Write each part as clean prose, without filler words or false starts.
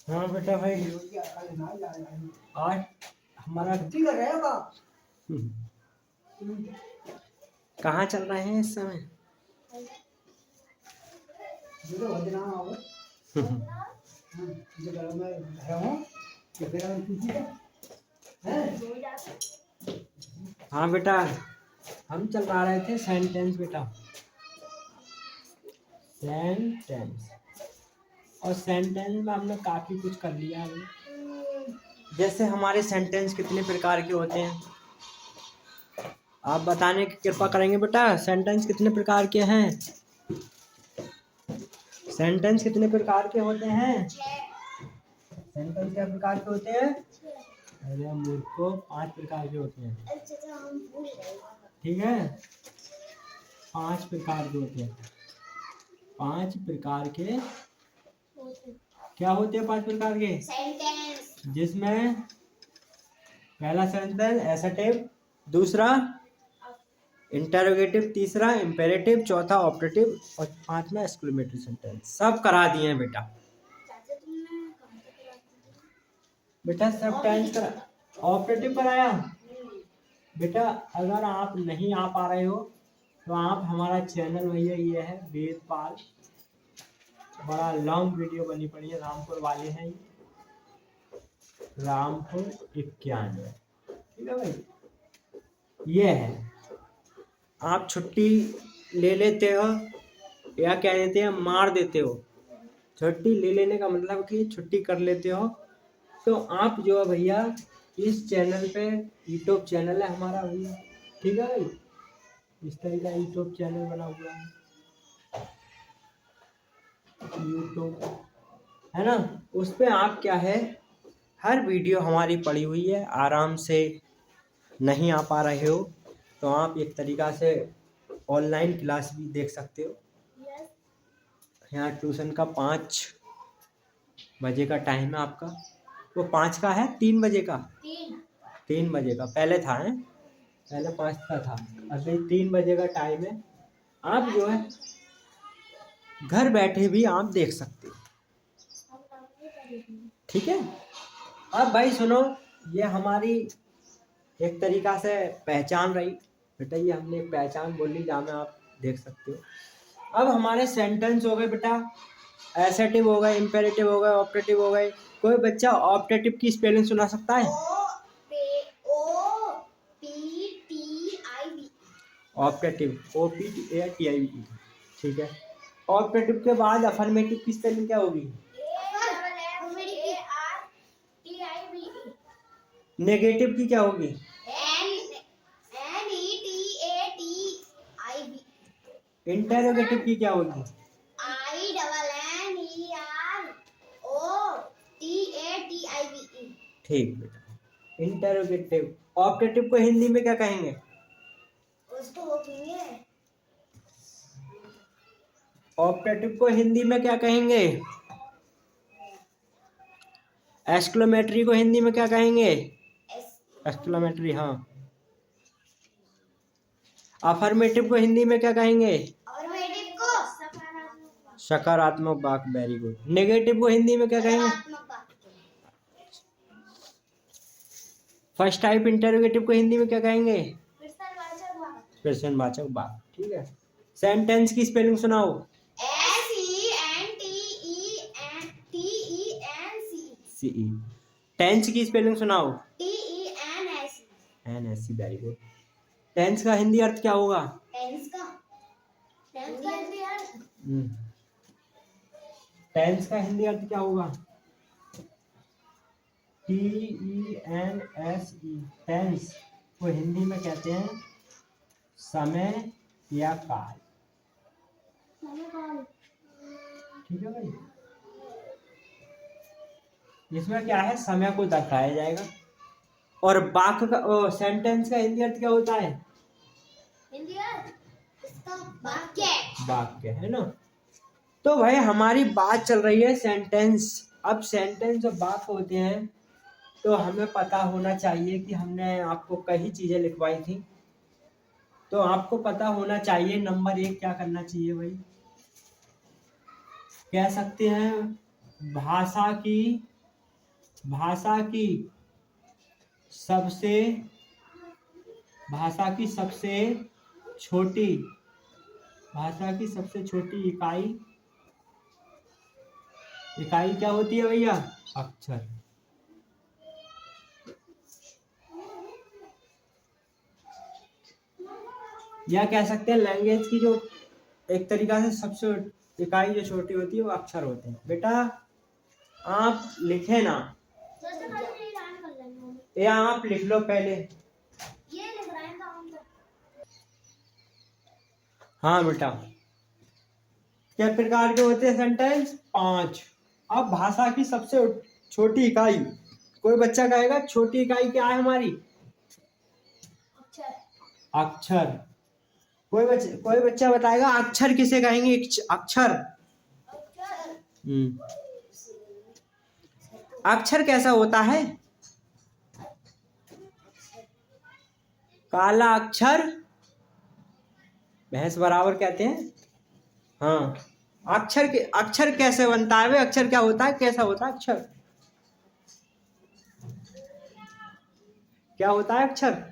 हाँ बेटा भाई, आज हमारा कहाँ चल रहे हैं इस समय? हाँ बेटा, हम चला रहे थे सेंटेंस बेटा, सेंटेंस। और सेंटेंस में हमने काफी कुछ कर लिया है। जैसे हमारे सेंटेंस कितने प्रकार के होते हैं, आप बताने की कृपा करेंगे बेटा? सेंटेंस कितने प्रकार के हैं? सेंटेंस कितने प्रकार के होते हैं? सेंटेंस क्या प्रकार के होते हैं? अरे मूर्खो, 5 प्रकार के होते हैं। ठीक है, 5 प्रकार के होते हैं। 5 प्रकार के क्या होते हैं? 5 प्रकार के सेंटेंस, जिसमें पहला सेंटेंस एसेटिव, दूसरा इंटरोगेटिव, तीसरा इंपेरेटिव, चौथा ऑपरेटिव और 5वां एक्सक्लेमेटरी सेंटेंस। सब करा दिए हैं बेटा। बेटा सब टेंस करा, ऑपरेटिव कराया बेटा। अगर आप नहीं आ पा रहे हो तो आप हमारा चैनल भैया ये है वेदपाल, बड़ा लॉन्ग वीडियो बनी पड़ी है, रामपुर वाले हैं ये, रामपुर 91। ठीक है भाई, ये है। आप छुट्टी ले लेते हो या क्या देते हैं, मार देते हो। छुट्टी ले लेने का मतलब कि छुट्टी कर लेते हो। तो आप जो है भैया इस चैनल पे, यूट्यूब चैनल है हमारा भैया, ठीक है भाई, इस तरह का यूट्यूब चैनल बना हुआ है, यूट्यूब है ना। उस पे आप क्या है, हर वीडियो हमारी पड़ी हुई है। आराम से नहीं आ पा रहे हो तो आप एक तरीका से ऑनलाइन क्लास भी देख सकते हो। यहाँ ट्यूशन का 5 बजे का टाइम है आपका, वो 5 का है 3 बजे का, 3 बजे का पहले था है, पहले 5 का था, अभी 3 बजे का टाइम है। आप जो है घर बैठे भी आप देख सकते हो। ठीक है। अब भाई सुनो, ये हमारी एक तरीका से पहचान रही बेटा, ये हमने एक पहचान बोली जहाँ में आप देख सकते हो। अब हमारे सेंटेंस हो गए बेटा, एसेटिव हो गए, इंपेरेटिव हो गए, ऑपरेटिव हो गए। कोई बच्चा ऑपरेटिव की स्पेलिंग सुना सकता है? Operative, OPTATIV। ठीक है। ऑपरेटिव के बाद अफर्मेटिव की स्पेलिंग क्या होगी? नेगेटिव की क्या होगी? इंटरोगेटिव की क्या होगी? ठीक बेटा, इंटरोगेटिव। ऑपरेटिव को हिंदी में क्या कहेंगे? ऑपरेटिव को हिंदी में क्या कहेंगे? एक्सक्लेमेटरी को हिंदी में क्या कहेंगे? एक्सक्लेमेटरी, हाँ। अफर्मेटिव को हिंदी में क्या कहेंगे? सकारात्मक वाक्य, वेरी गुड। नेगेटिव को हिंदी में क्या कहेंगे? फर्स्ट टाइप इंटरोगेटिव को हिंदी में क्या कहेंगे? प्रश्नवाचक वाक्य। ठीक है। सेंटेंस की स्पेलिंग सुनाओ। CE। टेंस की स्पेलिंग सुनाओ। TENSE, very good. टेंस का हिंदी अर्थ क्या होगा? टेंस का हिंदी अर्थ क्या होगा? TENSE। टेंस को हिंदी में कहते हैं समय या काल। ठीक है भाई, इसमें क्या है, समय को दर्शाया जाएगा। और वाक्य का, सेंटेंस का हिंदी अर्थ क्या होता है? हिंदी अर्थ इसका वाक्य, वाक्य है ना। तो भाई हमारी बात चल रही है सेंटेंस। अब सेंटेंस जब वाक्य होते हैं तो हमें पता होना चाहिए कि हमने आपको कई चीजें लिखवाई थी, तो आपको पता होना चाहिए नंबर 1 क्या करना चाहिए भाई, कह सकते हैं भाषा की भाषा की सबसे छोटी इकाई क्या होती है भैया? अक्षर। या कह सकते हैं लैंग्वेज की जो एक तरीका से सबसे इकाई जो छोटी होती है वो अक्षर होते हैं। बेटा आप लिखे ना, या आप लिख लो पहले। हाँ बेटा, क्या प्रकार के होते हैं सेंटेंस? 5। अब भाषा की सबसे छोटी इकाई, कोई बच्चा कहेगा छोटी इकाई क्या है हमारी? अक्षर। कोई बच्चा बताएगा अक्षर किसे कहेंगे? अक्षर। अक्षर कैसा होता है? काला अक्षर भैंस बराबर कहते हैं। हाँ, अक्षर कैसे बनता है? अक्षर क्या होता है? कैसा होता है अक्षर? क्या होता है अक्षर?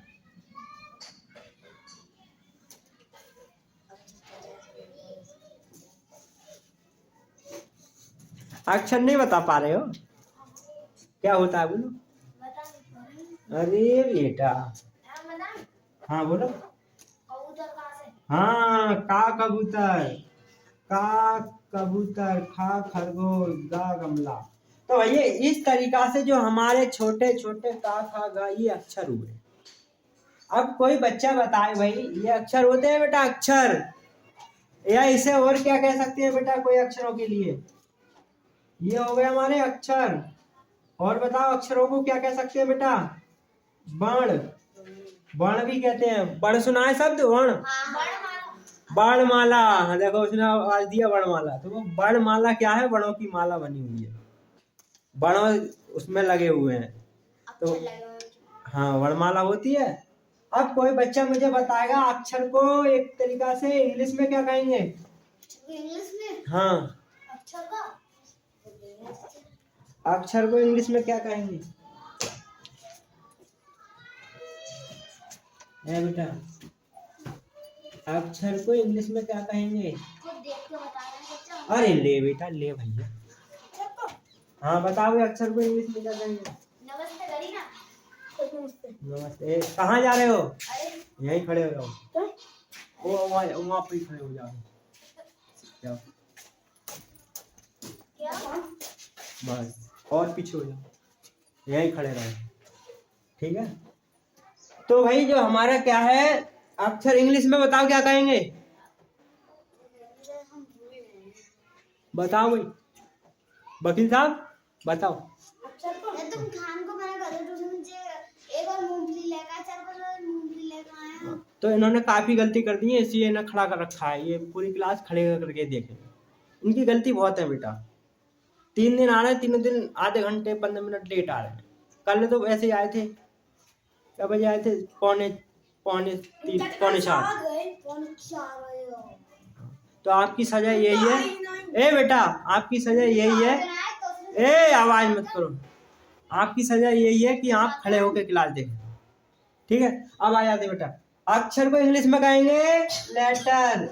अक्षर नहीं बता पा रहे हो? क्या होता है बोलो? अरे बेटा, हाँ बोलो। हाँ, का कबूतर, खा खरगोश, गा गमला। तो भैया इस तरीका से जो हमारे छोटे छोटे का खा गा ये अक्षर हुए। अब कोई बच्चा बताए भाई ये अक्षर होते हैं बेटा? अक्षर, या इसे और क्या कह सकते हैं बेटा कोई अक्षरों के लिए? ये हो गए हमारे अक्षर। और बताओ अक्षरों को क्या कह सकते हैं बेटा? वर्ण। वर्ण भी कहते हैं। वर्ण सुना है शब्द? वर्ण, वर्णमाला। हाँ देखो उसने आवाज दिया वर्णमाला। तो वो वर्णमाला क्या है? वर्णों की माला बनी हुई है, वर्ण उसमें लगे हुए हैं, तो हाँ वर्णमाला होती है। अब कोई बच्चा मुझे बताएगा अक्षर को एक तरीका से इंग्लिश में क्या कहेंगे? इंग्लिश में? हाँ, अक्षर को इंग्लिश में क्या कहेंगे? बेटा अक्षर को इंग्लिश में क्या कहेंगे? अरे ले बेटा ले भैया। हाँ बताओ अक्षर को इंग्लिश में क्या कहेंगे? नमस्ते। कहाँ जा रहे हो? यहीं खड़े हो जाओ। वहाँ पे खड़े हो जाओ। बस और पीछे हो जाओ, यहीं खड़े रहो, ठीक है? तो भाई जो हमारा क्या है अक्षर इंग्लिश में बताओ क्या कहेंगे? बताओ भाई, वकील साहब बताओ। तुम खान को मना कर दो, मुझे एक और मूंगफली लेकर आया। तो इन्होंने काफी गलती कर दी है, इसलिए इन्हें खड़ा कर रखा है। ये पूरी क्लास खड़े करके देखे, इनकी गलती बहुत है बेटा। 3 दिन आ रहे हैं, 3 दिन आधे घंटे 15 मिनट लेट आ रहे हैं। कल तो ऐसे ही आए थे, क्या बजे आए थे? पौने 4। तो आपकी सजा यही है। ए बेटा आपकी सजा यही है, ए आवाज मत करो। आपकी सजा यही है कि आप खड़े होकर क्लास देखें, ठीक है? अब आ जाते बेटा, अक्षर को इंग्लिश में कहेंगे लेटर।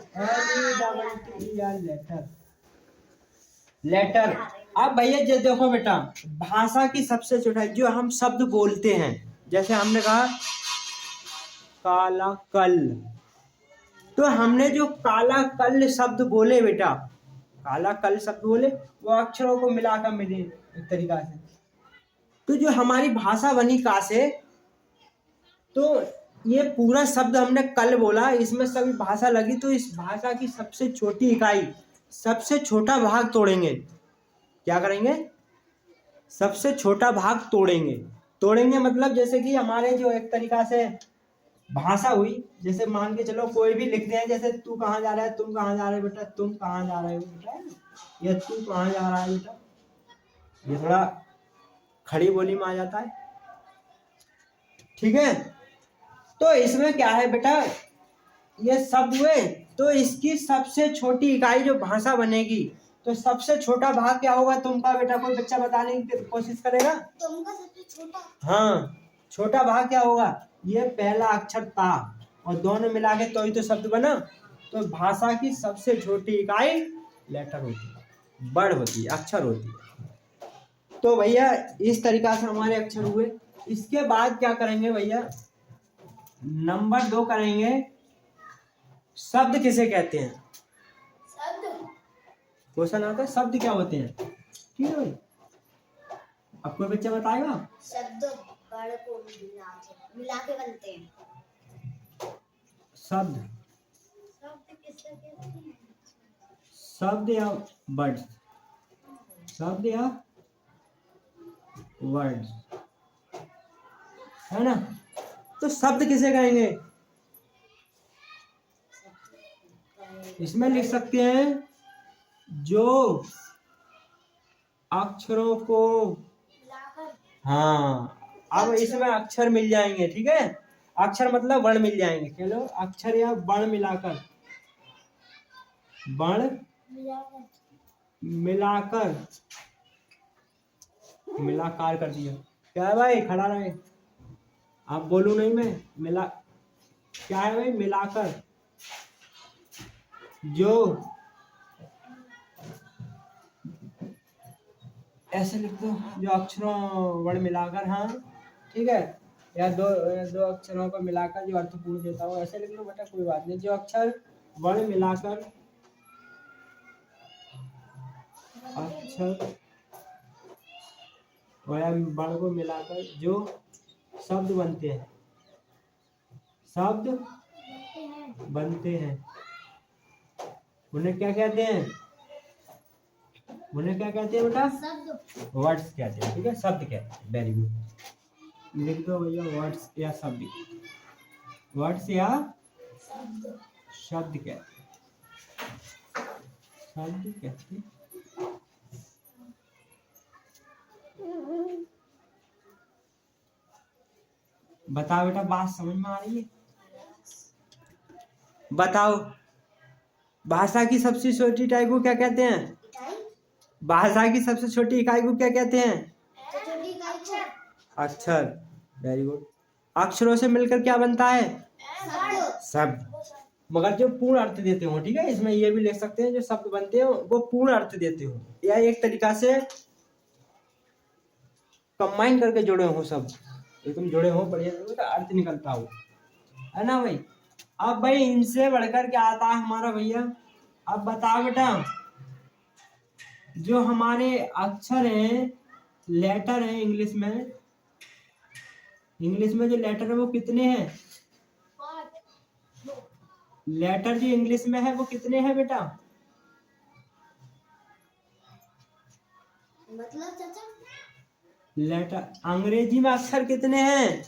लेटर। अब भैया जो देखो बेटा, भाषा की सबसे छोटा जो हम शब्द बोलते हैं, जैसे हमने कहा काला कल, तो हमने जो काला कल शब्द बोले बेटा, काला कल शब्द बोले, वो अक्षरों को मिलाकर मिले एक तरीका से। तो जो हमारी भाषा बनी का से, तो ये पूरा शब्द हमने कल बोला, इसमें सभी भाषा लगी, तो इस भाषा की सबसे छोटी इकाई, सबसे छोटा भाग तोड़ेंगे। क्या करेंगे? सबसे छोटा भाग तोड़ेंगे मतलब जैसे कि हमारे जो एक तरीका से भाषा हुई, जैसे मान के चलो कोई भी लिख रहे हैं, जैसे तू कहाँ जा रहा है, तुम कहाँ जा रहे हो बेटा, तुम कहाँ जा रहे हो बेटा, या तू कहाँ जा रहा है बेटा, ये थोड़ा खड़ी बोली में आ जाता है, ठीक है? तो इसमें क्या है बेटा, ये शब्द हुए, तो इसकी सबसे छोटी इकाई जो भाषा बनेगी, तो तो सबसे छोटा भाग क्या होगा तुमका बेटा? कोई बच्चा बताने की कोशिश करेगा? तुमका सबसे छोटा? हाँ, छोटा भाग क्या होगा? ये पहला अक्षर ता और दोनों मिला के तो ही तो शब्द बना। तो भाषा की सबसे छोटी इकाई लेटर होती है, वर्ड होती है, अक्षर होती है। तो भैया इस तरीका से हमारे अक्षर हुए। इसके बाद क्या करेंगे भैया? नंबर 2 करेंगे, शब्द किसे कहते हैं? शब्द? क्वेश्चन आता है शब्द क्या होते हैं, ठीक है भाई? अब कोई बच्चा बताएगा? शब्द वर्ड को मिला के बनते हैं। शब्द किससे कहते हैं? शब्द या वर्ड? शब्द या वर्ड, है ना? तो शब्द किसे कहेंगे? इसमें लिख सकते हैं जो अक्षरों को, हाँ, अब इसमें अक्षर मिल जाएंगे, ठीक है? अक्षर मतलब वर्ण मिल जाएंगे। चलो, अक्षर या वर्ण मिलाकर, वर्ण मिलाकर, मिलाकार कर दिया। क्या है भाई? खड़ा रहे, आप बोलू नहीं, मैं मिला, क्या है भाई? मिलाकर, जो ऐसे लिख दो, जो अक्षरों वर्ण मिलाकर, हाँ ठीक है, या दो अक्षरों को मिलाकर जो अर्थपूर्ण देता हो, ऐसे लिख लो बेटा, कोई बात नहीं। जो अक्षर वर्ण मिलाकर, अक्षर वर्ण को मिलाकर जो शब्द बनते हैं, शब्द बनते हैं, उन्हें क्या कहते हैं? उन्हें क्या कहते हैं बेटा? शब्द। वर्ड्स कहते हैं, ठीक है? शब्द कहते हैं, वेरी गुड। लिख दो भैया, वर्ड्स या शब्द, वर्ड्स या शब्द कहते हैं, शब्द कहते हैं। बताओ बेटा, बात समझ में आ रही है? बताओ, भाषा की सबसे छोटी इकाई को क्या कहते हैं? भाषा की सबसे छोटी इकाई को क्या कहते हैं? अक्षर, वेरी गुड। अक्षरों से मिलकर क्या बनता है? शब्द। मगर जो पूर्ण अर्थ देते हो, ठीक है? इसमें ये भी लिख सकते हैं जो शब्द बनते हो वो पूर्ण अर्थ देते हो, या एक तरीका से कंबाइन करके जुड़े हो, सब एकदम जुड़े हो, बढ़िया अर्थ निकलता हो, है ना भाई? अब भाई इनसे बढ़कर क्या आता है हमारा भैया? अब बताओ बेटा, जो हमारे अक्षर हैं, लेटर हैं, इंग्लिश में जो लेटर है वो कितने हैं? लेटर जो इंग्लिश में है वो कितने हैं बेटा? मतलब चाचा, लेटर अंग्रेजी में अक्षर कितने हैं?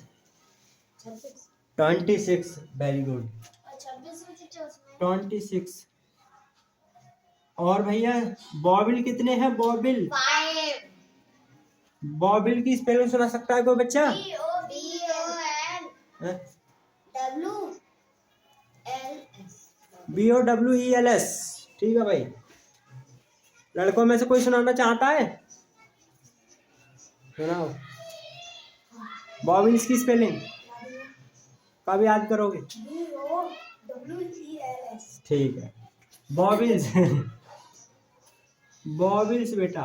26, वेरी गुड, 26। और भैया बॉबिल कितने हैं? बॉबिल, 5। बॉबिल की स्पेलिंग सुना सकता है कोई बच्चा? BOWELS, ठीक है भाई। लड़कों में से कोई सुनाना चाहता है? सुनाओ, बॉबिल्स की स्पेलिंग कब याद करोगे? BOWELS। ठीक है, बॉबिल्स बॉबिल्स बेटा,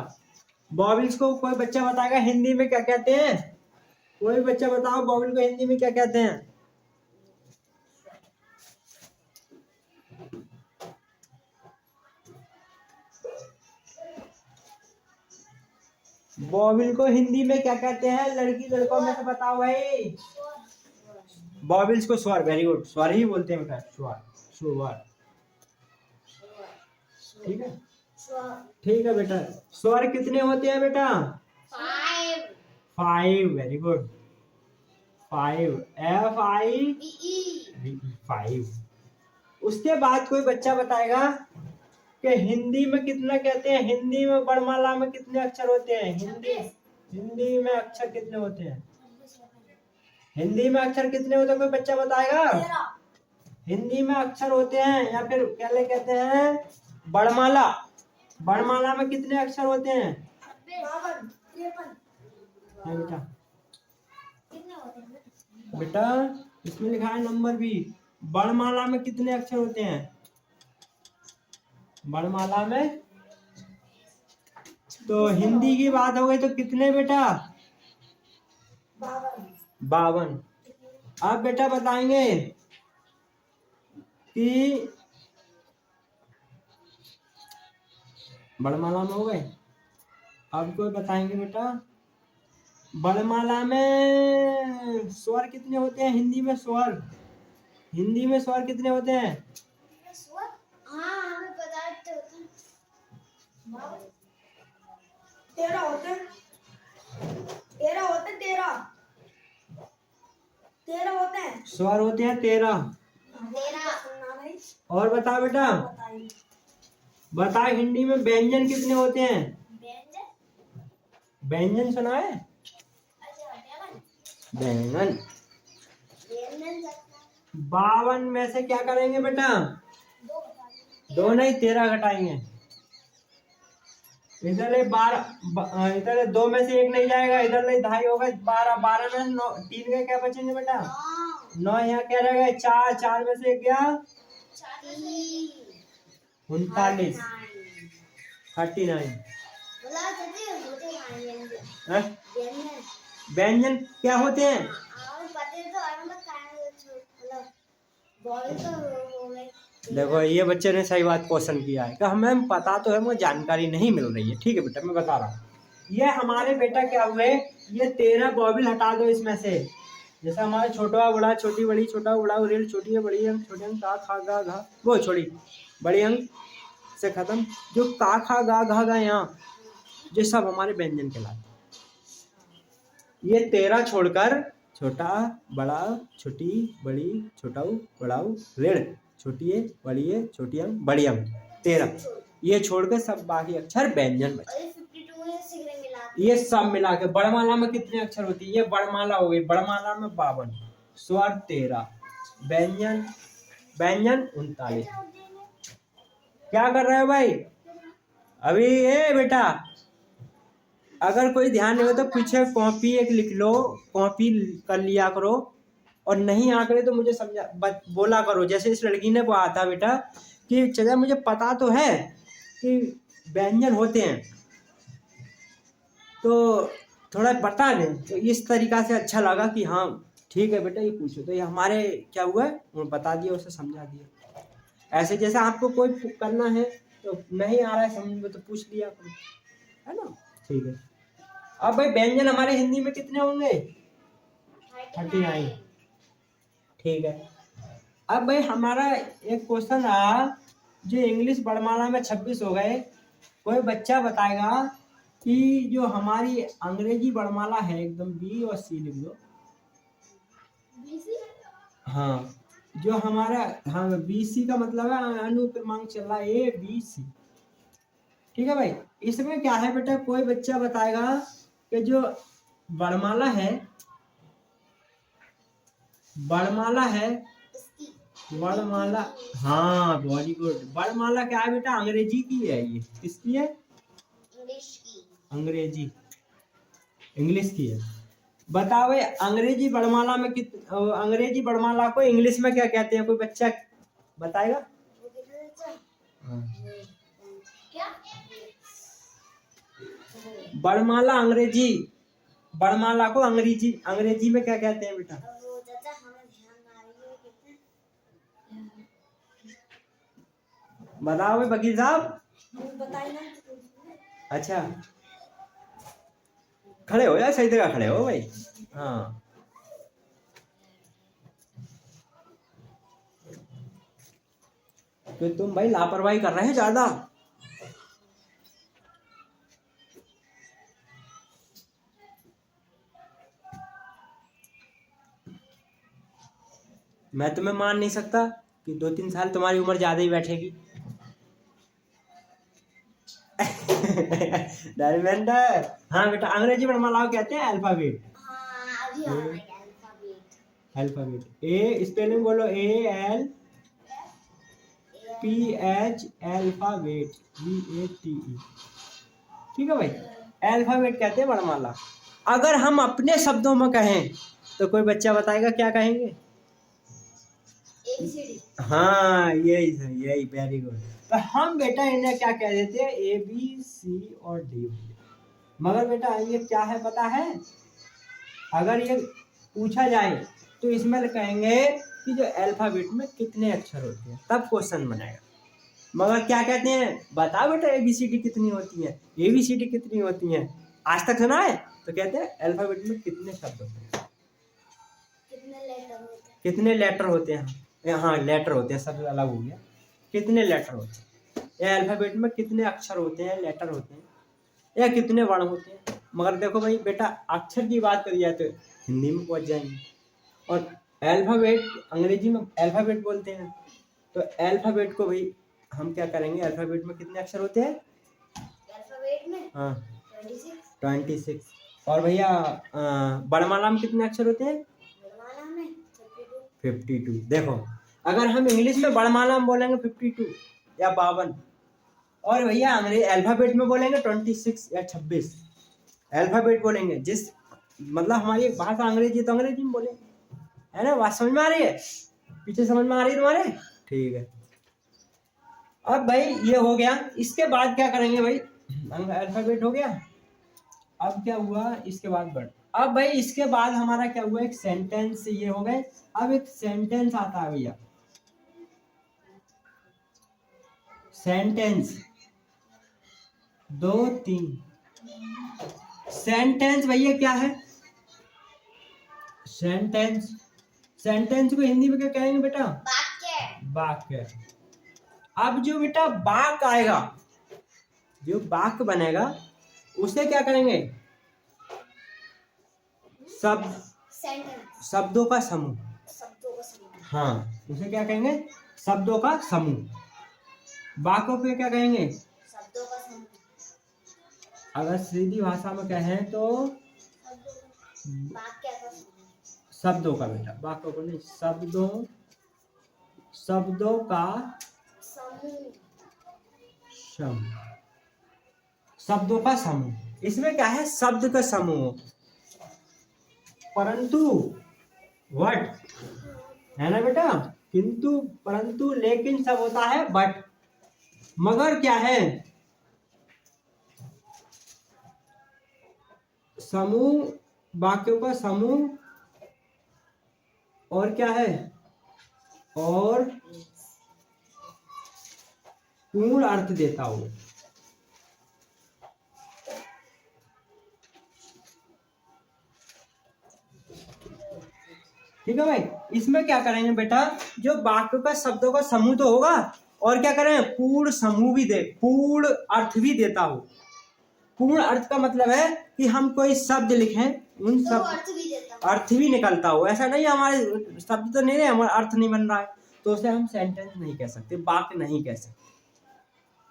बॉबिल्स को कोई बच्चा बताएगा हिंदी में क्या कहते हैं? कोई बच्चा बताओ, बॉबिल को हिंदी में क्या कहते हैं? बॉबिल को हिंदी में क्या कहते हैं? लड़की लड़कों में से बताओ भाई। बॉबिल्स को स्वर, वेरी गुड, स्वर ही बोलते हैं बेटा, स्वर, स्वर, ठीक है? ठीक है बेटा। स्वर कितने होते हैं बेटा? 5, वेरी गुड, 5, FIVE, 5। उसके बाद कोई बच्चा बताएगा कि हिंदी में कितना कहते हैं? हिंदी में वर्णमाला में कितने अक्षर होते हैं? हिंदी में अक्षर कितने होते हैं? हिंदी में अक्षर कितने होते हैं? कोई बच्चा बताएगा? हिंदी में अक्षर होते हैं, या फिर क्या कहते हैं? वर्णमाला, वर्णमाला में कितने अक्षर होते हैं? 52, 53। है बेटा। कितने होते हैं बेटा इसमें लिखा है नंबर भी। वर्णमाला में कितने अक्षर होते हैं? वर्णमाला में तो हिंदी की बात हो गई तो कितने बेटा? 52। अब बेटा बताएंगे कि वर्णमाला में हो गए। अब कोई बताएंगे बेटा वर्णमाला में स्वर कितने होते हैं? हिंदी में स्वर, हिंदी में स्वर कितने होते हैं? हाँ हमें पता तो होता है। 13 होते हैं। 13 होते हैं। 13 होते हैं। स्वर होते हैं 13। और बता बेटा, बता हिंदी में व्यंजन कितने होते हैं? व्यंजन सुना है? व्यंजन 52 में से क्या करेंगे बेटा? 2 नहीं 13 घटाएंगे। इधर 12, इधर 2 में से 1 नहीं जाएगा, इधर 2.5 होगा। 12, 12 में 9, 3 के क्या बचेंगे बेटा? 9। यहाँ क्या रहेगा? 4, 4 में से 1 गया 39, 39। व्यंजन क्या होते हैं? देखो ये बच्चे ने सही बात क्वेश्चन किया है कि हमें पता तो है, मुझे जानकारी नहीं मिल रही है। ठीक है बेटा मैं बता रहा हूँ। ये हमारे बेटा क्या हुए, ये 13 बॉबिल हटा दो इसमें से। जैसे हमारे छोटा बड़ा, छोटी बड़ी, छोटा बड़ा, रेल, छोटी है बड़ी अंक, छोटे अंक, का खा गा घा, वो छोड़ी बड़ी अंक से खत्म। जो का खा गा घा गा यहाँ, ये सब हमारे व्यंजन कहलाते। ये 13 छोड़कर छोटा बड़ा, छोटी बड़ी, छोटाऊ बड़ाऊ, ऋण, छोटी है बड़ी है, छोटी अंक बड़ी अंक, 13। ये छोड़कर सब बाकी अक्षर व्यंजन बचे। ये सब मिला के वर्णमाला में कितने अक्षर होती है? ये वर्णमाला हो गई। वर्णमाला में 52, स्वर 13, व्यंजन 39। क्या कर रहे हो भाई अभी? ये बेटा अगर कोई ध्यान नहीं हो तो पीछे कॉपी एक लिख लो, कॉपी कर लिया करो, और नहीं आ करे तो मुझे समझा बोला करो। जैसे इस लड़की ने कहा था बेटा कि चला मुझे पता तो है कि व्यंजन होते हैं, तो थोड़ा बता दें। तो इस तरीका से अच्छा लगा कि हाँ ठीक है बेटा ये पूछो। तो ये हमारे क्या हुआ है वो बता दिया, उसे समझा दिया। ऐसे जैसे आपको कोई करना है तो नहीं आ रहा है समझ में तो पूछ लिया करो, है ना? ठीक है। अब भाई व्यंजन हमारे हिंदी में कितने होंगे? 39। ठीक है। अब भाई हमारा एक क्वेश्चन रहा, जो इंग्लिश वर्णमाला में 26 हो गए, कोई बच्चा बताएगा कि जो हमारी अंग्रेजी वर्णमाला है एकदम बी और सी लिख दो। हाँ जो हमारा, हाँ बी सी का मतलब है अनुक्रमांक चल रहा है ए बी सी। ठीक है भाई। इसमें क्या है बेटा, कोई बच्चा बताएगा कि जो वर्णमाला है, वर्णमाला है, वर्णमाला, हाँ वेरी गुड। वर्णमाला क्या है बेटा? अंग्रेजी की है। ये किसकी है? अंग्रेजी, इंग्लिश की है। बताओ अंग्रेजी वर्णमाला में अंग्रेजी वर्णमाला को इंग्लिश में क्या कहते हैं? कोई बच्चा बताएगा? वर्णमाला अंग्रेजी, वर्णमाला को अंग्रेजी में क्या कहते हैं बेटा? बताओ वकील साहब। अच्छा खड़े हो यार, सही जगह खड़े हो भाई। हाँ तो तुम भाई लापरवाही कर रहे हैं ज्यादा। मैं तुम्हें मान नहीं सकता कि 2-3 साल तुम्हारी उम्र ज्यादा ही बैठेगी। धर्मेंद्र, हाँ बेटा अंग्रेजी वर्णमाला कहते हैं अल्फाबेट। अल्फाबेट ए स्पेलिंग बोलो, A L PH alphabet VATE। ठीक है भाई, अल्फाबेट कहते हैं वर्णमाला। अगर हम अपने शब्दों में कहें तो कोई बच्चा बताएगा क्या कहेंगे? ABCD। हाँ यही वेरी गुड। तो हम बेटा इन्हें क्या कह देते हैं? ABC और D। मगर बेटा ये क्या है पता है? अगर ये पूछा जाए तो इसमें कहेंगे कि जो अल्फाबेट में कितने अक्षर होते हैं, तब क्वेश्चन बनेगा। मगर क्या कहते हैं? बता बेटा ABCD कितनी होती है, ABCD कितनी होती है, आज तक सुना है? तो कहते हैं अल्फाबेट में कितने शब्द होते हैं, कितने लेटर होते हैं। हाँ लेटर होते हैं, सब अलग हो गया। कितने लेटर होते हैं, या अल्फाबेट में कितने अक्षर होते हैं, लेटर होते हैं, या कितने वर्ण होते हैं। मगर देखो भाई बेटा, अक्षर की बात करी जाए तो हिंदी में पहुंच जाएंगे, और अल्फाबेट अंग्रेजी में अल्फाबेट बोलते हैं। तो अल्फाबेट को भाई हम क्या करेंगे? अल्फाबेट में कितने अक्षर होते हैं? अल्फाबेट में हाँ 26। और भैया वर्णमाला में कितने अक्षर होते हैं? वर्णमाला में 52। देखो अगर हम इंग्लिश में वर्णमाला में बोलेंगे 52 या 52, और भैया अंग्रेजी अल्फाबेट में बोलेंगे 26 या 26। अल्फाबेट बोलेंगे, जिस मतलब हमारी भाषा अंग्रेजी तो अंग्रेजी में बोलेंगे, है ना? बात समझ में आ रही है? पीछे समझ में आ रही है तुम्हारे? ठीक है। अब भाई ये हो गया, इसके बाद क्या करेंगे भाई? अल्फाबेट हो गया। अब क्या हुआ? इसके बाद वर्ड। अब भाई इसके बाद हमारा क्या हुआ? एक सेंटेंस। ये हो गए। अब एक सेंटेंस आता है भैया, सेंटेंस 2 3। सेंटेंस भैया क्या है? सेंटेंस, सेंटेंस को हिंदी में क्या कहेंगे बेटा? वाक्य। वाक्य। अब जो बेटा वाक्य आएगा, जो वाक्य बनेगा, उसे क्या करेंगे? शब्दों का समूह। हाँ, उसे क्या कहेंगे? शब्दों का समूह। वाक्यों पे क्या कहेंगे? शब्दों का समूह। अगर सीधी भाषा में कहें तो वाक्य का समूह। शब्दों का बेटा, वाक्यों को नहीं, शब्दों का समूह। शब्दों का समूह। इसमें क्या है? शब्द का समूह, परंतु वट, है ना बेटा? किंतु परंतु लेकिन सब होता है बट। मगर क्या है? समूह, वाक्यों का समूह, और क्या है? और पूर्ण अर्थ देता हो। ठीक है भाई। इसमें क्या करेंगे बेटा? जो वाक्य का शब्दों का समूह तो होगा, और क्या करें? पूर्ण समूह भी दे, पूर्ण अर्थ भी देता हो। पूर्ण अर्थ का मतलब है कि हम कोई शब्द लिखें, उन तो शब्द अर्थ भी निकलता हो। ऐसा नहीं हमारे शब्द तो नहीं है, हमारा अर्थ नहीं बन रहा है, तो उसे हम सेंटेंस नहीं कह सकते, वाक्य नहीं कह सकते।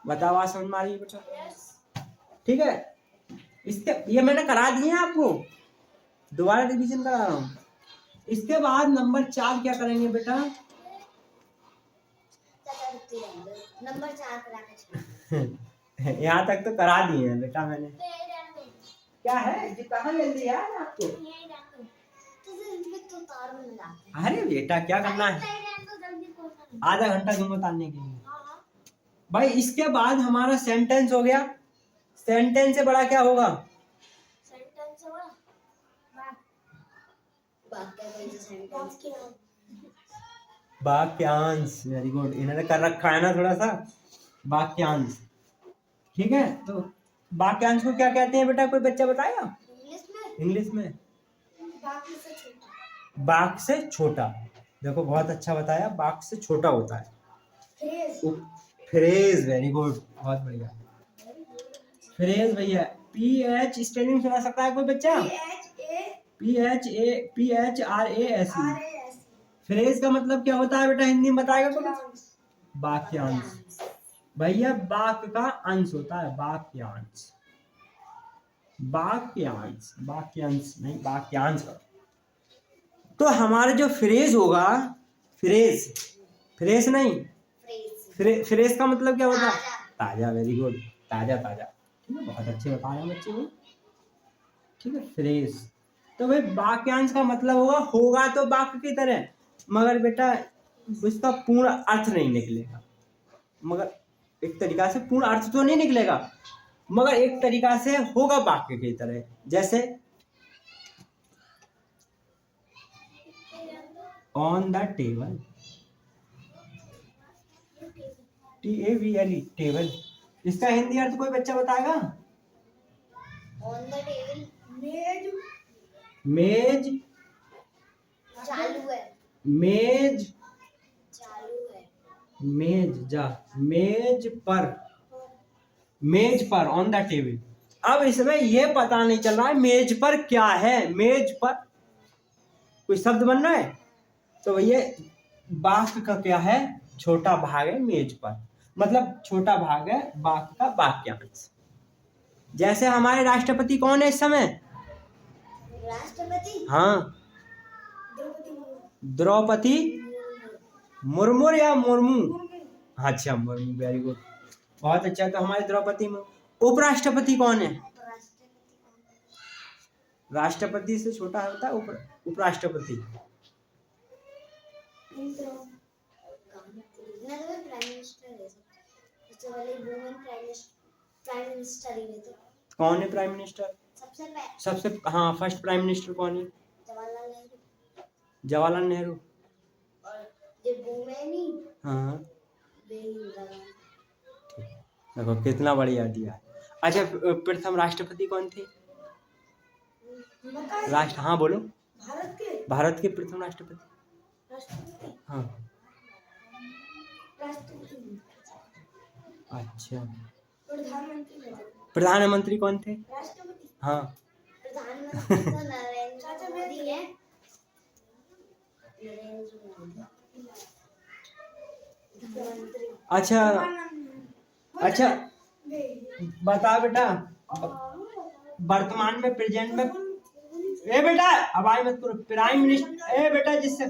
बताओ, आज समझ में आ रही है बेटा? ठीक है। इसके ये मैंने करा दिए आपको, दोबारा रिवीजन करा रहा हूँ। इसके बाद नंबर 4 क्या करेंगे बेटा? नंबर 4 करा यहाँ तक तो करा दिए हैं बेटा मैंने। क्या है जी, कहाँ जल्दी है आपको? अरे बेटा क्या करना है, आधा घंटा दूंगा उतारने के लिए। भाई इसके बाद हमारा सेंटेंस हो गया। सेंटेंस से बड़ा क्या होगा? वाक्यांश। वेरी गुड, इन्होंने कर रखा है ना थोड़ा सा वाक्यांश। ठीक है, तो वाक्यांश को क्या कहते हैं बेटा? कोई बच्चा बताएगा? इंग्लिश में वाक्य से छोटा। देखो बहुत अच्छा बताया, वाक्य से छोटा होता है फ्रेज। वेरी गुड, बहुत बढ़िया। फ्रेज भैया PH स्पेलिंग सुना सकता है कोई बच्चा? PHRAS। फ्रेज का मतलब क्या होता है बेटा? हिंदी में बताएगा कोई? वाक्यांश भैया, वाक्य का अंश होता है वाक्यांश। वाक्यांश, वाक्यांश नहीं, वाक्यांश। तो हमारे जो फ्रेज होगा, फ्रेज नहीं, फ्रेश का मतलब क्या होता है? ताजा। ताजा, वेरी गुड, ताजा ताजा। ठीक है, बहुत अच्छे बताया बच्चे को। ठीक है, फ्रेश। तो भाई वाक्यांश का मतलब होगा तो वाक्य की तरह, मगर बेटा उसका पूर्ण अर्थ नहीं निकलेगा। मगर एक तरीका से पूर्ण अर्थ तो नहीं निकलेगा, मगर एक तरीका से होगा वाक्य की तरह। जैसे on the table, TABLE, table. इसका हिंदी अर्थ कोई बच्चा बताएगा? ऑन द टेबल, मेज। मेज, चालू है, मेज, चालू है। मेज जा, मेज पर, मेज पर, ऑन द टेबल। अब इसमें यह पता नहीं चल रहा है मेज पर क्या है। मेज पर कोई शब्द बन रहा है, तो ये वाक्य का क्या है? छोटा भाग है मेज पर, मतलब छोटा भाग है वाक्य का वाक्यांश। जैसे हमारे राष्ट्रपति कौन है इस समय? राष्ट्रपति हाँ, द्रौपदी मुर्मू या मुर्मू? अच्छा, मुर्मू, वेरी गुड, बहुत अच्छा। तो हमारे द्रौपदी मुर्मू। उपराष्ट्रपति कौन है? राष्ट्रपति से छोटा होता है उपराष्ट्रपति। कौन है प्राइम मिनिस्टर? सबसे हाँ, फर्स्ट प्राइम मिनिस्टर कौन है? जवाहरलाल नेहरू। और जो वुमेन ही, हाँ, वे इंदिरा गांधी। देखो कितना बढ़िया दिया। अच्छा, प्रथम राष्ट्रपति कौन थे? राष्ट्र, हाँ बोलो। भारत के प्रथम राष्ट्रपति। हाँ, अच्छा। प्रधानमंत्री कौन थे? हाँ, प्रधानमंत्री तो नरेंद्र मोदी है। नरेंद्र मोदी प्रधानमंत्री। अच्छा बता बेटा, वर्तमान में, प्रेजेंट में, ए बेटा आवाज मत करो, प्राइम मिनिस्टर, ए बेटा जिससे,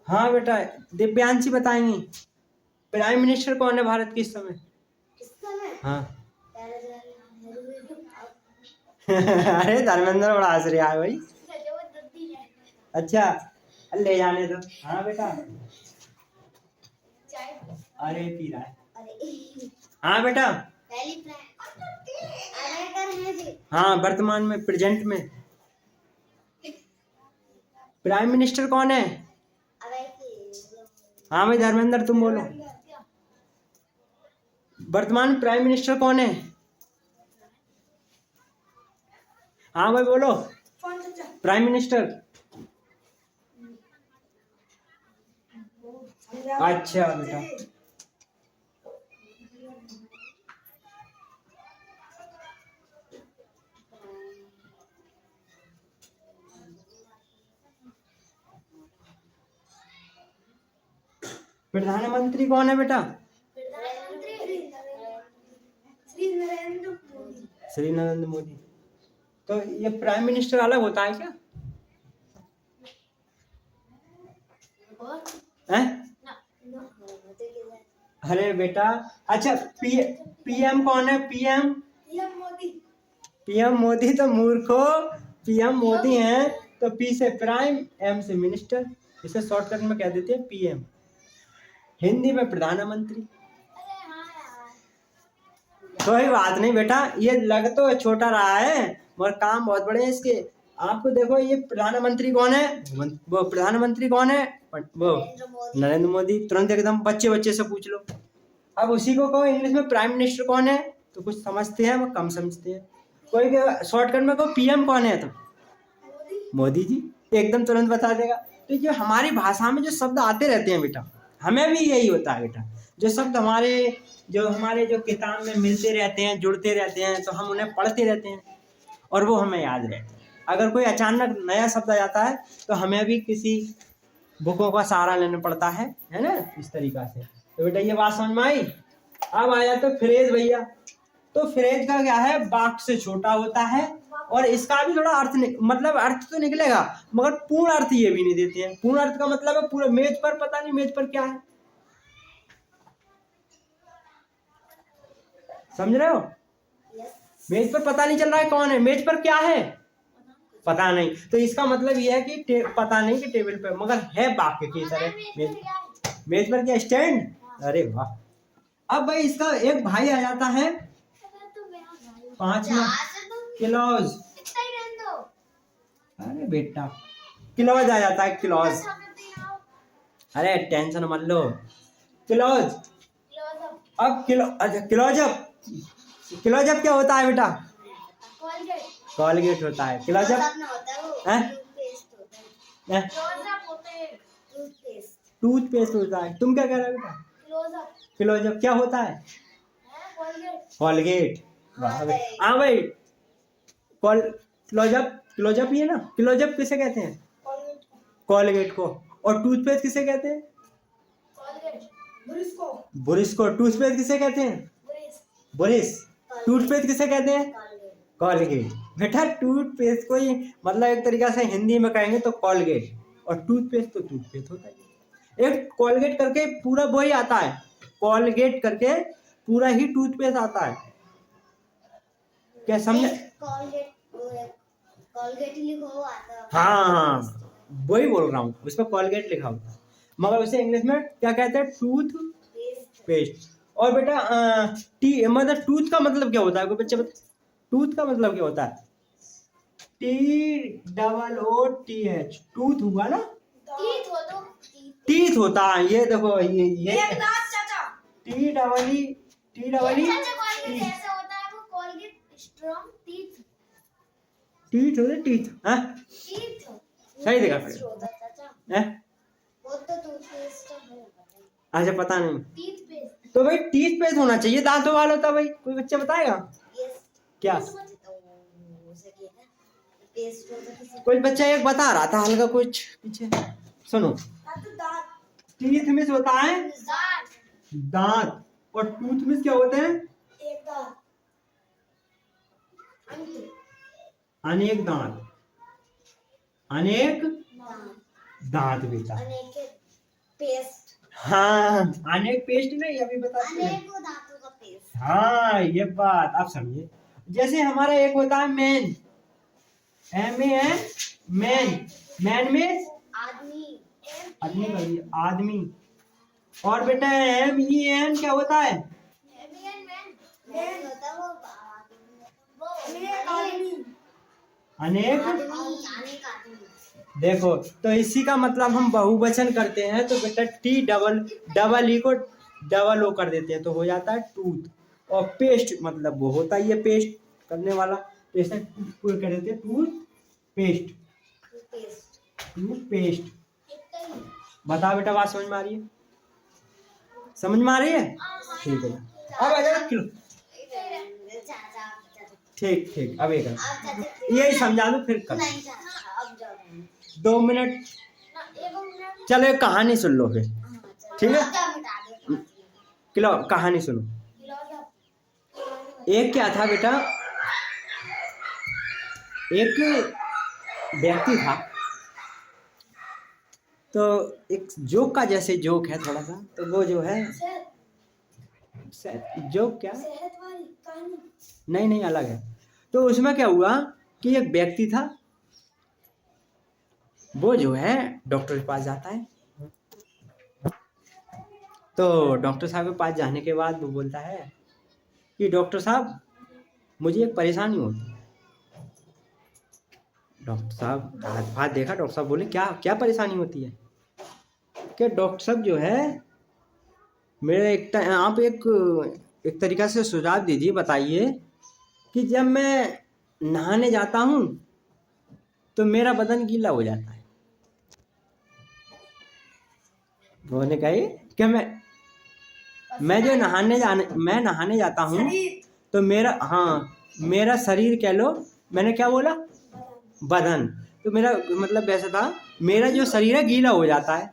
हाँ बेटा दिव्यांशी बताएंगी प्राइम मिनिस्टर कौन है भारत के इस समय? इस समय हाँ अरे धर्मेंद्र बड़ा हंस रहा है भाई। अच्छा, ले जाने दो। हाँ बेटा, अरे पी रहा है। हाँ बेटा, हाँ वर्तमान में, प्रेजेंट में प्राइम मिनिस्टर कौन है? हाँ भाई धर्मेंद्र तुम बोलो, वर्तमान में प्राइम मिनिस्टर कौन है? हाँ भाई बोलो, प्राइम मिनिस्टर। अच्छा बेटा, प्रधानमंत्री कौन है बेटा? श्री नरेंद्र मोदी। तो ये प्राइम मिनिस्टर अलग होता है क्या? अरे बेटा, अच्छा पीएम कौन है? पीएम मोदी तो मूर्खो, पीएम मोदी हैं तो पी से प्राइम, एम से मिनिस्टर, इसे शॉर्टकट में कह देते हैं पीएम, हिंदी में प्रधानमंत्री। कोई बात नहीं बेटा, ये लग तो छोटा रहा है मगर काम बहुत बड़े हैं इसके। आपको देखो ये प्रधानमंत्री कौन है? वो प्रधानमंत्री कौन है? वो नरेंद्र मोदी। तुरंत एकदम बच्चे से पूछ लो। अब उसी को कहो इंग्लिश में प्राइम मिनिस्टर कौन है, तो कुछ समझते हैं वो कम समझते हैं। कोई शॉर्टकट में कहो पीएम कौन है, तो मोदी जी, एकदम तुरंत बता देगा। तो ये हमारी भाषा में जो शब्द आते रहते हैं बेटा, हमें भी यही होता है बेटा, जो शब्द हमारे जो किताब में मिलते रहते हैं, जुड़ते रहते हैं, तो हम उन्हें पढ़ते रहते हैं और वो हमें याद रहते हैं। अगर कोई अचानक नया शब्द आ जाता है तो हमें भी किसी बुकों का सहारा लेना पड़ता है ना, इस तरीका से। तो बेटा ये बात समझ में आई। अब आया तो फ्रेज भैया, तो फ्रेज का क्या है, बाक से छोटा होता है। और इसका भी थोड़ा अर्थ मतलब अर्थ तो निकलेगा, मगर पूर्ण अर्थ ये भी नहीं देते हैं। पूर्ण अर्थ का मतलब है पूरे मेज पर, पता नहीं मेज पर क्या है, समझ रहे हो? मेज पर पता नहीं चल रहा है कौन है, मेज पर क्या है पता नहीं। तो इसका मतलब यह है कि पता नहीं कि टेबल पर, मगर है बाकी की तरह मेज पर क्या स्टैंड। अरे वाह। अब भाई इसका एक भाई आ जाता है 5 में, क्लॉज। अरे बेटा क्लॉज आ जाता है, क्लॉज। अरे टेंशन मत लो, क्लॉज। अब क्लोजअप, क्लोजअप क्या होता है बेटा? कॉलगेट होता है। क्लोजअप टूथपेस्ट होता है। तुम क्या कह रहे हो बेटा? क्लोजअप क्या होता है? कॉलगेट। हाँ भाई, क्लोजअप, क्लोजअप ही है ना। क्लोजअप किसे कहते हैं? कॉलगेट को। और टूथपेस्ट किसे कहते हैं? बुरिस को। टूथपेस्ट किसे कहते हैं? बुरिस। टूथपेस्ट किसे कहते हैं? कॉलगेट। बेटा टूथपेस्ट को ही मतलब एक तरीका से हिंदी में कहेंगे तो कॉलगेट, और टूथपेस्ट तो टूथपेस्ट होता है। एक कॉलगेट करके पूरा वही आता है, कॉलगेट करके पूरा ही टूथपेस्ट आता है। क्या समझे? कॉलगेट लिखा हुआ आता है। हाँ वही बोल रहा हूँ, उस पर कॉलगेट लिखा होता है, मगर उसे इंग्लिश में क्या कहते हैं? Tooth paste. और बेटा मतलब टूथ का मतलब क्या होता है? कोई बच्चे बता, टूथ का मतलब क्या होता है? TOOTH। टूथ हुआ ना, टीथ होता है। ये देखो ये टीथ होते, टीथ। हाँ सही देखा फिर। अच्छा पता नहीं, तो भाई टीथ पेस्ट होना चाहिए, दांतों वाला होता भाई। कोई बच्चा बताएगा क्या? कोई बच्चा एक बता रहा था हल्का कुछ पीछे, सुनो। टीथ में होता है दांत, और टूथ में क्या होते हैं? अनेक दांत। अनेक दांत बेटा। पेस्ट। हाँ अनेक पेस्ट नहीं, अभी बताते हैं। अनेकों दांतों का पेस्ट। हाँ ये बात आप समझिए। जैसे हमारा एक होता है मैन, MAN, मैन। मैन में आदमी। आदमी, आदमी। और बेटा MEN क्या होता है? अनेक। देखो तो इसी का मतलब हम बहुवचन करते हैं तो बेटा TEE को डबल O कर देते हैं तो हो जाता है टूथ। और पेस्ट मतलब वो होता है ये पेस्ट करने वाला, तो ऐसे पूरे कर देते हैं टूथ पेस्ट। Tooth paste. बताओ बेटा बात समझ में आ रही है? समझ में आ रही है? ठीक है। अब आ जाओ किलो। ठीक ठीक, अब एक यही समझा दो फिर कर। 2 मिनट चलो एक कहानी सुन लो फिर, ठीक है? किलो कहानी सुनो। एक क्या था बेटा, एक व्यक्ति था, तो एक जोक का जैसे जोक है थोड़ा सा, तो वो जो है जोक क्या नहीं अलग है। तो उसमें क्या हुआ कि एक व्यक्ति था, वो जो है डॉक्टर के पास जाता है। तो डॉक्टर साहब के पास जाने के बाद वो बोलता है कि डॉक्टर साहब मुझे एक परेशानी होती है। डॉक्टर साहब हाथ देखा, डॉक्टर साहब बोले क्या क्या परेशानी होती है? कि डॉक्टर साहब जो है मेरे आप एक तरीका से सुझाव दीजिए, बताइए कि जब मैं नहाने जाता हूँ तो मेरा बदन गीला हो जाता है। उन्होंने कहा कि मैं जो नहाने जाता हूँ तो मेरा शरीर कह लो, मैंने क्या बोला? बदन। तो मेरा मतलब वैसा था, मेरा जो शरीर है गीला हो जाता है।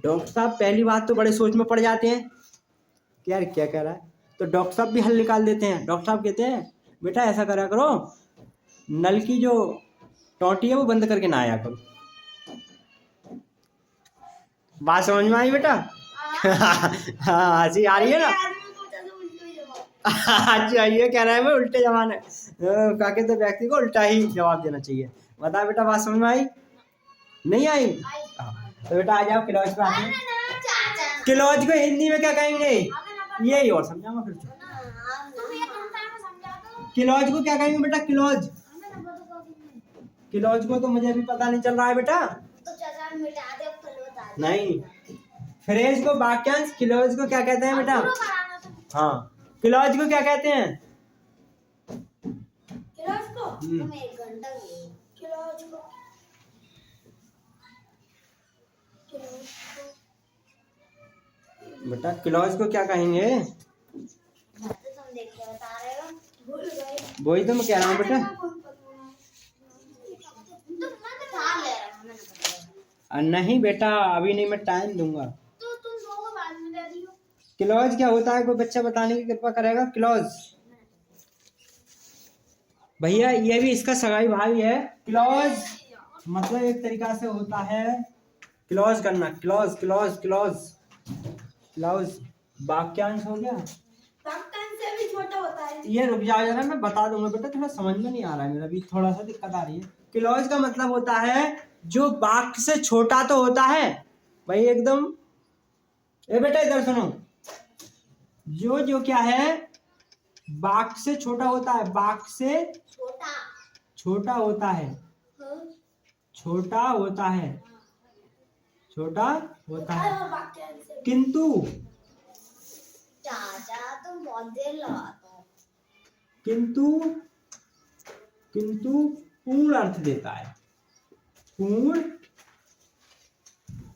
डॉक्टर साहब पहली बात तो बड़े सोच में पड़ जाते हैं कि यार क्या कह रहा है। तो डॉक्टर साहब भी हल निकाल देते हैं। डॉक्टर साहब कहते हैं बेटा ऐसा करा करो, नल की जो टोटी है वो बंद करके ना आया करो। बात समझ में आई बेटा? हाँ हंसी आ रही है ना? अच्छा ये कह रहा है मैं उल्टे जमाने क्या कहते हैं, व्यक्ति को उल्टा ही जवाब देना चाहिए। बता बेटा बात समझ में आई? नहीं आई? तो बेटा आ जाओ क्लॉज पे आते हैं। क्लॉज को हिंदी में क्या कहेंगे? यही और समझाऊंगा फिर। क्लॉज को क्या कहेंगे बेटा? क्लॉज, क्लॉज को तो मुझे भी पता नहीं चल रहा है बेटा। नहीं, फ्रेज को वाक्यांश, क्लॉज को क्या कहते हैं बेटा? हाँ क्लॉज को क्या कहते हैं? क्लॉज को तुम 1 घंटा क्लॉज को बेटा क्लॉज को क्या कहेंगे? तुम देख के बता रहे हो, भूल गए। वही तो मैं कह रहा हूँ बेटा। नहीं बेटा अभी नहीं, मैं टाइम दूंगा। तो तुम लोगों बाद में दे दियो। क्लॉज क्या होता है? कोई बच्चा बताने की कृपा करेगा? क्लॉज भैया ये भी इसका सगाई भाई है। क्लॉज मतलब एक तरीका से होता है क्लॉज करना। क्लॉज क्लॉज क्लॉज क्लॉज वाक्यांश हो गया। वाक्यांश से भी छोटा होता है। ये रुक जाओ जरा, मैं बता दूंगा बेटा, थोड़ा समझ में नहीं आ रहा है मेरा भी, थोड़ा सा दिक्कत आ रही है। क्लॉज का मतलब होता है जो वाक्य से छोटा तो होता है भाई एकदम। ए बेटा इधर सुनो, जो क्या है वाक्य से छोटा होता है, वाक्य से छोटा होता है, छोटा होता है, छोटा होता है किंतु चाचा तुम बहुत देर लगाते हो। किंतु पूर्ण अर्थ देता है।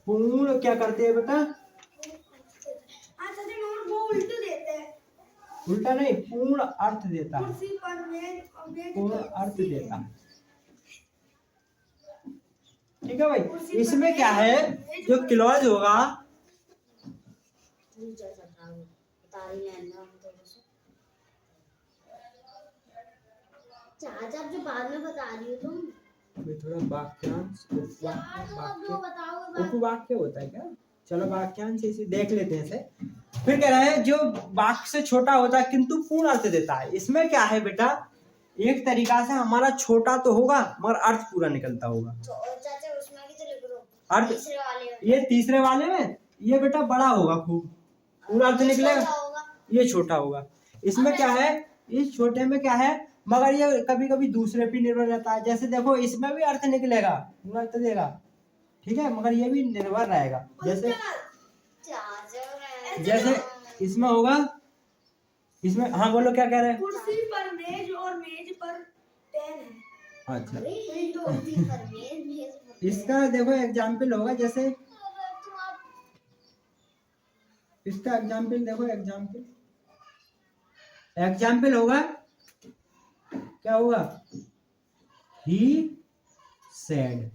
पूर्ण क्या करते हैं बेटा? वो उल्टे देते हैं। उल्टा नहीं, पूर्ण अर्थ देता है, पूर्ण अर्थ देता है। ठीक है भाई। इसमें क्या है जो क्लॉज होगा, चाचा जो बाद में बता रही हो तुम, थोड़ा वाक्यांश उपवाक्य होता है क्या? चलो वाक्यांश इसे देख लेते हैं इसे। फिर कह रहा है जो वाक्य से छोटा होता है किंतु पूर्ण अर्थ देता है। इसमें क्या है बेटा, एक तरीका से हमारा छोटा तो होगा मगर अर्थ पूरा निकलता होगा। चाचा उसमें भी तो लिख लो अर्थ तीसरे वाले में। ये तीसरे वाले में ये बेटा बड़ा होगा, खूब पूरा अर्थ निकलेगा, ये छोटा होगा। इसमें क्या है, इस छोटे में क्या है, मगर ये कभी कभी दूसरे पे निर्भर रहता है। जैसे देखो इसमें भी अर्थ निकलेगा, पूरा अर्थ देगा, ठीक है, मगर ये भी निर्भर रहेगा। जैसे इसमें होगा, इसमें हाँ बोलो क्या कह रहे हैं? कुर्सी पर मेज और मेज पर पेन है। अच्छा पर मेज इसका देखो एग्जाम्पल होगा, जैसे इसका एग्जाम्पल देखो, एग्जाम्पल होगा क्या होगा? He said.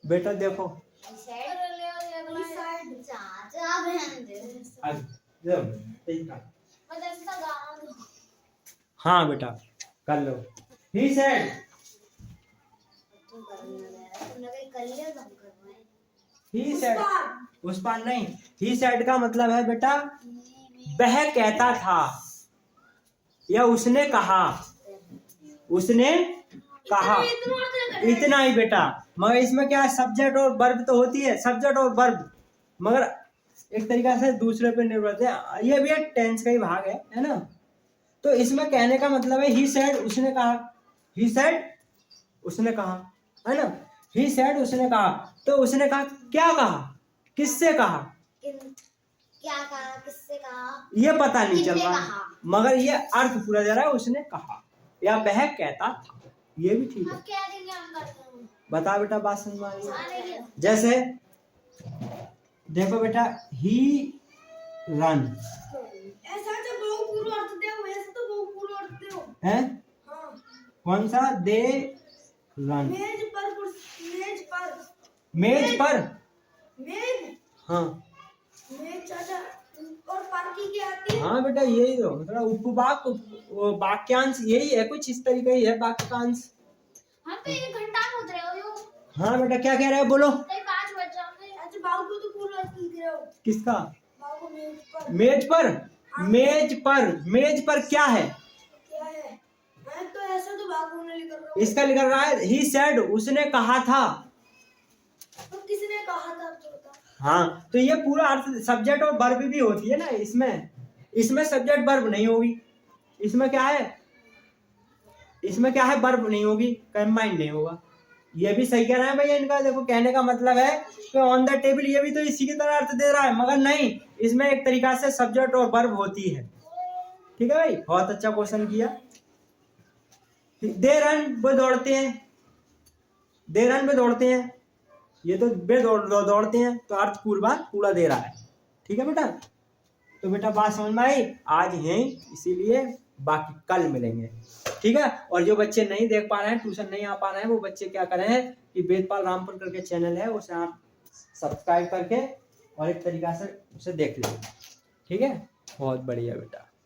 बेटा देखो हाँ बेटा कर लो। ही सेड, ही सेड, उस पार नहीं। ही सेड का मतलब है बेटा वह कहता था या उसने कहा, उसने कहा, इतना ही बेटा। मगर इसमें क्या है, सब्जेक्ट और वर्ब तो होती है, सब्जेक्ट और वर्ब, मगर एक तरीका से दूसरे पे निर्भर है। ये भी एक टेंस का ही भाग है ना। तो इसमें कहने का मतलब है ही सेड, उसने कहा, ही सेड उसने कहा, है ना। ही सेड उसने कहा, तो उसने कहा क्या कहा, किससे कहा, क्या कहा, किससे कहा, ये पता नहीं चल रहा, मगर ये अर्थ पूरा जा रहा है, उसने कहा या वह कहता था, ये भी ठीक है। बता बेटा बात समझ में आई? जैसे देखो बेटा ही रन, ऐसा जब बहु पूर्ण अर्थ दे, वैसे तो बहु पूर्ण अर्थ दे है। हाँ। कौन सा? दे रन, मेज पर, मेज पर, मेज पर, मेज, हाँ मेज चाचा और पर की क्या आती है? हाँ बेटा यही तो मतलब उपवाक वाक्यांश यही है, कुछ इस तरीके ही है वाक्यांश। हाँ तो 1 घंटा में उतरे हो यो। हाँ बेटा क्या कह रहे हो बोलो। 5 बज जाएंगे। अच्छा बाबू को तो पूरा अर्थ लिख रहे हो। किसका? बाबू को मेज पर। मेज पर? मेज पर क्या है? क्या है? मैं तो ऐसा तो बाबू ने लिख रहा हूँ। इसका लिख रहा है ही सेड, उसने कहा था। तो किसने कहा था तो बता। हाँ तो ये पूरा अर्थ सब्जेक्ट और वर्ब भी होती है ना इसमें सब्जेक्ट वर्ब नहीं होगी। इसमें क्या है वर्ब नहीं होगी, कंबाइंड नहीं होगा। ये भी सही कह रहे हैं भैया इनका, देखो कहने का मतलब है कि ऑन द टेबल ये भी तो इसी की तरह अर्थ दे रहा है, मगर नहीं, इसमें एक तरीका से सब्जेक्ट और वर्ब होती है। ठीक है भाई, बहुत अच्छा क्वेश्चन किया। दे रन वो दौड़ते हैं, दे रन में दौड़ते हैं, ये तो बे दौड़ते हैं, तो अर्थ पूरा दे रहा है। ठीक है बेटा, तो बेटा बात समझ में आई। आज है इसीलिए, बाकी कल मिलेंगे। ठीक है, और जो बच्चे नहीं देख पा रहे हैं, ट्यूशन नहीं आ पा रहे हैं, वो बच्चे क्या करें कि वेदपाल रामपुर करके चैनल है, उसे आप सब्सक्राइब करके और एक तरीका से उसे देख लीजिए। ठीक है, बहुत बढ़िया बेटा।